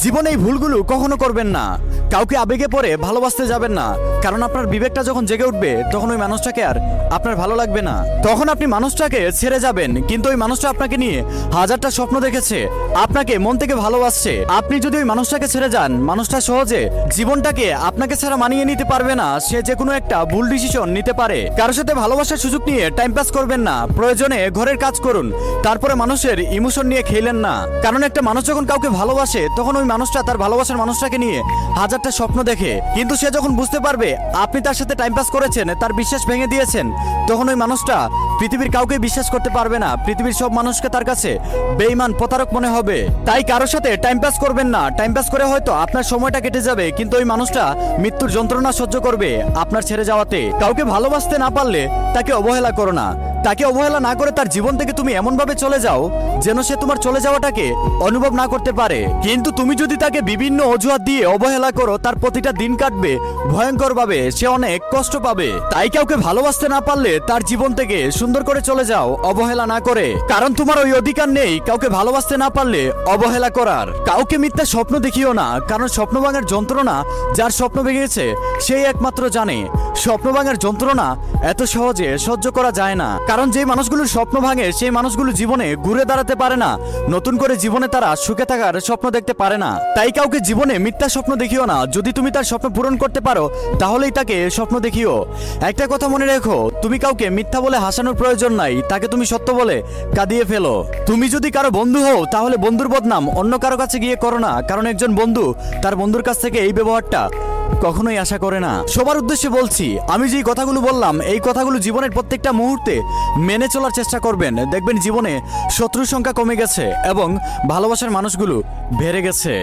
জীবনে এই ভুলগুলো কখনো করবেন না। কাউকে আবেগে পড়ে ভালোবাসতে যাবেন না, কারণ আপনার বিবেকটা যখন জেগে উঠবে তখন ওই মানুষটাকে আর আপনার ভালো লাগবে না। তখন আপনি মানুষটাকে ছেড়ে যাবেন, কিন্তু ওই মানুষটা আপনাকে নিয়ে হাজারটা স্বপ্ন দেখেছে, আপনাকে মন থেকে ভালোবাসছে। আপনি যদি ওই মানুষটাকে ছেড়ে যান, মানুষটা সহজে জীবনটাকে আপনাকে ছাড়া মানিয়ে নিতে পারবে না। সে যে কোনো একটা ভুল ডিসিশন নিতে পারে। কারোর সাথে ভালোবাসার সুযোগ নিয়ে টাইম পাস করবেন না। প্রয়োজনে ঘরের কাজ করুন, তারপরে মানুষের ইমোশন নিয়ে খেলেন না। কারণ একটা মানুষ যখন কাউকে ভালোবাসে তখন ওই মানুষটা তার ভালোবাসার মানুষটাকে নিয়ে হাজারটা স্বপ্ন দেখে, কিন্তু সে যখন বুঝতে পারবে আপনি তার সাথে টাইম পাস করেছেন, তার বিশ্বাস ভেঙে দিয়েছেন, তখন ওই মানুষটা পৃথিবীর কাউকে বিশ্বাস করতে পারবে না। পৃথিবীর সব মানুষকে তার কাছে বেঈমান, প্রতারক মনে হবে। তাই কারোর সাথে টাইম পাস করবেন না। টাইম পাস করে হয়তো আপনার সময়টা কেটে যাবে, কিন্তু ওই মানুষটা মৃত্যুর যন্ত্রণা সহ্য করবে আপনার ছেড়ে যাওয়াতে। কাউকে ভালোবাসতে না পারলে তাকে অবহেলা করো না। তাকে অবহেলা না করে তার জীবন থেকে তুমি এমনভাবে চলে যাও যেন সে তোমার চলে যাওয়াটাকে অনুভব না করতে পারে। কিন্তু তুমি যদি তাকে বিভিন্ন অজুহাত দিয়ে অবহেলা করো, তার প্রতিটা দিন কাটবে ভয়ঙ্কর ভাবে, সে অনেক কষ্ট পাবে। তাই কাউকে ভালোবাসতে না পারলে তার জীবন থেকে সুন্দর করে চলে যাও, অবহেলা না করে। কারণ তোমার ওই অধিকার নেই কাউকে ভালোবাসতে না পারলে অবহেলা করার। কাউকে মিথ্যা স্বপ্ন দেখিও না, কারণ স্বপ্ন ভাঙার যন্ত্রণা যার স্বপ্ন ভেঙেছে সেই একমাত্র জানে। স্বপ্ন ভাঙার যন্ত্রণা এত সহজে সহ্য করা যায় না, কারণ যে মানুষগুলোর স্বপ্ন ভাঙে সেই মানুষগুলো জীবনে ঘুরে দাঁড়াতে পারে না। নতুন করে জীবনে তারা সুখে থাকার স্বপ্ন দেখতে পারে না। তাই কাউকে জীবনে মিথ্যা স্বপ্ন দেখিও না। যদি তুমি তার স্বপ্ন পূরণ করতে পারো তাহলেই তাকে স্বপ্ন দেখিও। একটা কথা মনে রেখো, তুমি কাউকে মিথ্যা বলে হাসানোর প্রয়োজন নাই, তাকে তুমি সত্য বলে কাঁদিয়ে ফেলো। তুমি যদি কারো বন্ধু হও তাহলে বন্ধুর বদনাম অন্য কারো কাছে গিয়ে করো না, কারণ একজন বন্ধু তার বন্ধুর কাছ থেকে এই ব্যবহারটা কখনোই আশা করে না। সবার উদ্দেশ্যে বলছি, আমি যেই কথাগুলো বললাম এই কথাগুলো জীবনের প্রত্যেকটা মুহূর্তে মেনে চলার চেষ্টা করবেন। দেখবেন জীবনে শত্রুর সংখ্যা কমে গেছে এবং ভালোবাসার মানুষগুলো বেড়ে গেছে।